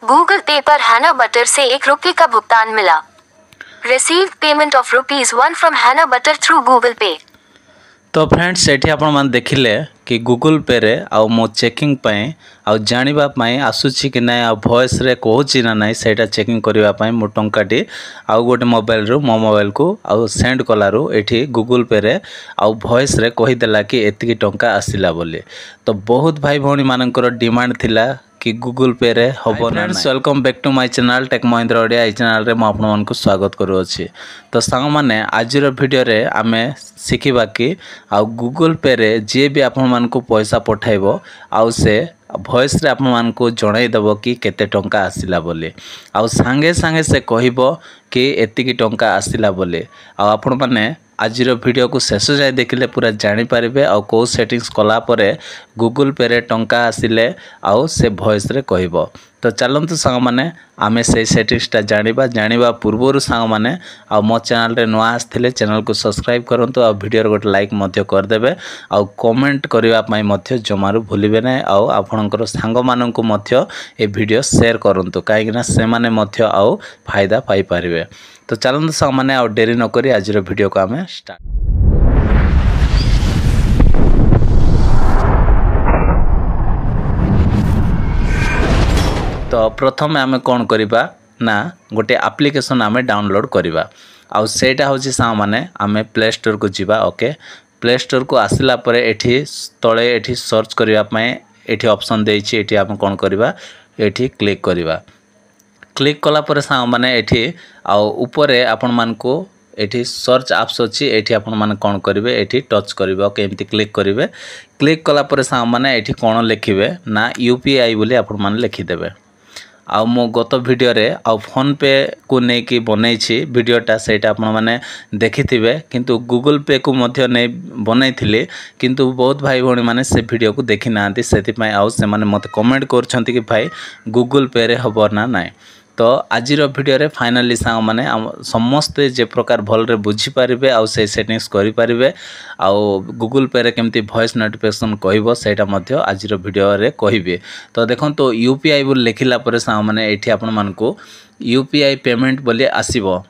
Google पे पर हैना बटर से ₹1 का भुगतान मिला। रिसीव्ड पेमेंट ऑफ ₹1 फ्रॉम हैना बटर थ्रू गूगल पे। तो फ्रेंड्स ये आपण मैंने देखिले कि गूगल पे रे आउ मो चेकिंग पाई आउ जानिबा पाई आसुची कि ना आ वॉइस रे कहूची ना नहीं सेटा चेकिंग करबा पाई मो टंकाटी आउ गोटे मोबाइल रो मो मोबाइल को आउ सेंड कलारू एठी गूगल पे रे आउ वॉइस रे कहि देला कि एतिकी टंका आसिला बोली। तो बहुत भाई भौणी मानकर डिमांड थिला कि गूगल पे रे हबो ना। Friends welcome back to my channel tech Mahindra Odia. ए चैनल रे म आपन मन को स्वागत करूछि। तो सांग माने आज रो वीडियो रे आमे सिखिबा कि आ गूगल पे रे जे भी आपन मन को पैसा पठाइबो आउ से वॉइस रे आपन मन को जणाई दबो कि केते टंका आसिला बोली आउ संगे संगे से कहिबो कि एतिकी टंका आसिला बोली। आ आपन माने आज वीडियो को शेष जाए देखिले पूरा जानी पारिबे आ को सेटिंग्स कला परे गूगल पे रे टंका आसिले आउ से वॉइस रे कहबो। तो चलंतु सांग माने आमे से सेटिंग्सटा जानिबा पूर्वरु सांग माने आ मो चैनल रे नुआ आस्थिले चैनल को सब्सक्राइब करंतु आ वीडियो रे गोटे लाइक मध्य कर देबे आ कमेंट करबा पई मध्य जमारु भूलिबे नै आ आपनकर सांग माननकु मध्य ए वीडियो शेयर करंतु काहेकि से माने मध्य आ फायदा पाई पारिबे। तो चलंतु सांग माने आ देरी न करी आज रो वीडियो को आमे स्टार्ट। तो प्रथम आम कौन करवा ना गोटे एप्लिकेशन आम डाउनलोड करवा आउ सेटा होची सा माने आम प्ले स्टोर को जीवा। ओके प्ले स्टोर को आसिला परे एठी तळे एठी सर्च करबा पय एठी ऑप्शन देछि एठी आम कौन करवा एठी क्लिक करवा। क्लिक कला परे सा माने एठी आउ ऊपरे आपन मान को एठी सर्च एप्स अछि एठी आपन माने कोन करिवे एठी टच करिवे। ओके एमती क्लिक करिवे। क्लिक कला परे सा माने एठी कोन लिखिवे ना यूपीआई बोली आपन माने लिखि देबे। आ मो गत वीडियो रे आ फोन पे को नै कि बनै छी वीडियोटा सेटा आपन माने देखिथिबे किंतु गूगल पे को मध्य नै बनै थिले किंतु बहुत भाई भौणी माने से वीडियो को देखि नांती सेति पय आ से माने मते कमेंट करछंती कि भाई गूगल पे रे हबो ना नाय। तो आज वीडियो रे फाइनली सांग माने समस्त जे प्रकार भल रे बुझी पारिबे आ से सेटिंग्स करि पारिबे आ गूगल पे रे केमती वॉइस नोटिफिकेशन कहबो सेटा मध्य आज वीडियो रे कहिबे। तो देखन तो यूपीआई बोल लिखिला परे सांग माने एठी आपन मान को यूपीआई पेमेंट बोली आसीबो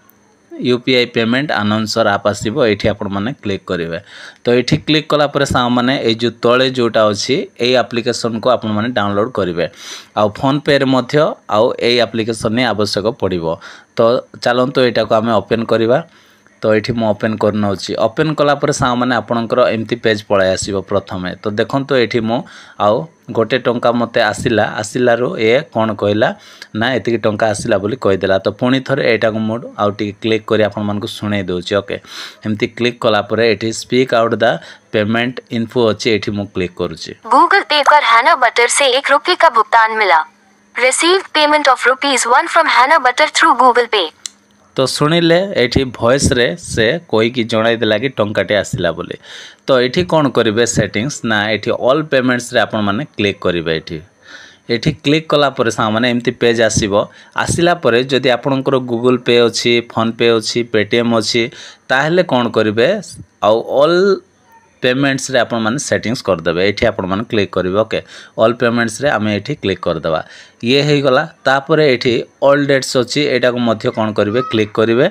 यूपीआई पेमेंट अनाउंसर आप आसीबो एठी आपन माने क्लिक करिवे। तो एठी क्लिक कला परे सा माने ए जो तळे जोटा अछि ए एप्लिकेशन को आपन माने डाउनलोड करिवे आ फोन पे रे मध्य आ ए एप्लिकेशन ने आवश्यक पड़िबो। तो चलंतो एटा को हमें ओपन करिवा। तो ये मु ओपन करना ओपन कला पर सा माने आपणकर एमती पेज पळाय आसीबो प्रथमे। तो देखंतो एठी मु आउ गोटे टंका मते आसिलारो ए कोन कहला ना एतिकी टंका आसिला बोली कहि देला। तो पुणी थरे एटा को मोड आउ टी क्लिक करी आपन मन को सुनै दोछि। ओके एमती क्लिक कला पर एठी speak out the payment info अछि एठी मु क्लिक करूछि। गूगल पे पर हैना बटर से ₹1 का भुगतान मिला। रिसीव्ड पेमेंट ऑफ ₹1 फ्रॉम हैना बटर थ्रू गूगल पे। तो सुनिले एठी वॉइस रे से कोई की जणाई देला कि टंकाटे आसिला बोले। तो एठी कोन करिवे सेटिंग्स ना एठी ऑल पेमेंट्स रे आपन माने क्लिक करिवे। एठी क्लिक कला परे सा माने एमती पेज आसीबो। आसिला परे जदि आपनकर गूगल पे अछि फोन पे अछि पेटीएम अछि ताहेले कोन करिवे आ ऑल पेमेंट्स रे आपन माने सेटिंग्स कर देबे। एठी आपन माने क्लिक करिवे। ओके ऑल पेमेंट्स रे आमे एठी क्लिक कर देबा। ये हे गला तापरे एठी ऑल डेट्स अछि एटा को मध्य कोन करिवे क्लिक करिवे।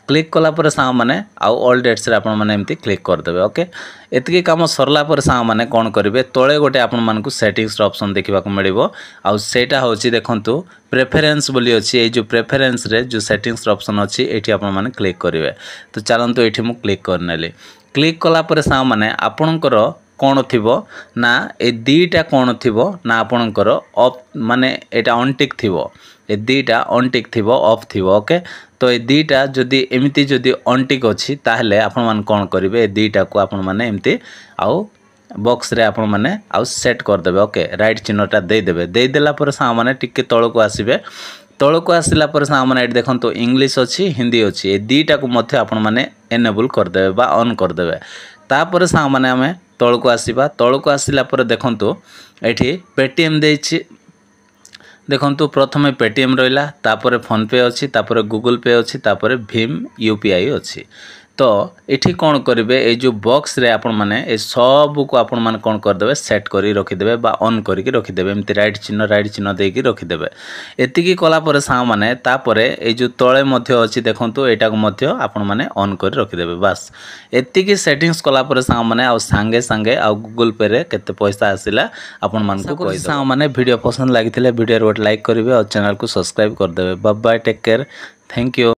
क्लिक कला पर सा माने आ ऑल डेट्स रे आपन माने एमती क्लिक कर देबे। ओके एतकी काम सरला पर सा माने कोन करिवे तळे गोटे आपन मान को सेटिंग्स रो ऑप्शन देखिबा को मिलिबो आ सेटा होची देखंतु प्रेफरेंस बोली अछि ए जो प्रेफरेंस रे जो सेटिंग्स रो ऑप्शन अछि एठी आपन माने क्लिक करिवे। तो चलंतु एठी मु क्लिक करनेली। क्लिक कला पर सा माने आपनकर कोन थिबो ना ए दीटा कोन थिबो ना आपनकर ऑफ माने एटा ऑन टिक थिबो ए दीटा ऑन टिक थिबो ऑफ थिबो। ओके तो ए दीटा जदि एमिति जदि ऑन टिक अछि ताहले आपन मान कोन करिवे ए दीटा को आपन माने एमिति आउ बॉक्स रे आपन माने आउ सेट कर देबे। ओके राइट चिन्हटा दे देबे। दे देला पर सा माने टिके तळ को आसीबे। तळ को आसिला पर सा माने एट देखंतो इंग्लिश अछि हिंदी अछि ए दीटा को मध्य आपन माने एनेबल कर देबे बा ऑन कर देबे। तापर सा माने हमें तळ को आसीबा। तळ को आसिला पर देखंतो एठी पेटीएम देछि देखंतु प्रथमे पेटीएम रहिला तापर फोन पे अछि तापर गूगल पे अछि तापर भीम यूपीआई अछि। तो इठी कौन करेंगे ये जो बॉक्स रे आपण माने ए सब को आपण माने कौन करदेवे सेट करी रखिदेवे बा ऑन करिक रखिदेवे एमती राइट चिन्ह देकी रखिदेवे एतिकी कला परे सा माने तापरे ए जो तळे मध्य अछि देखंतु एटा को मध्य आपण माने ऑन करी रखिदेवे बस एतिकी सेटिंग्स कला परे सा माने आ संगे संगे आ गूगल पे रे केते पैसा आसिला आपण मान को कहि सा माने वीडियो पसंद लागिथिले वीडियो रो लाइक करिवे और चैनल को सब्सक्राइब कर देबे bye bye take care thank you.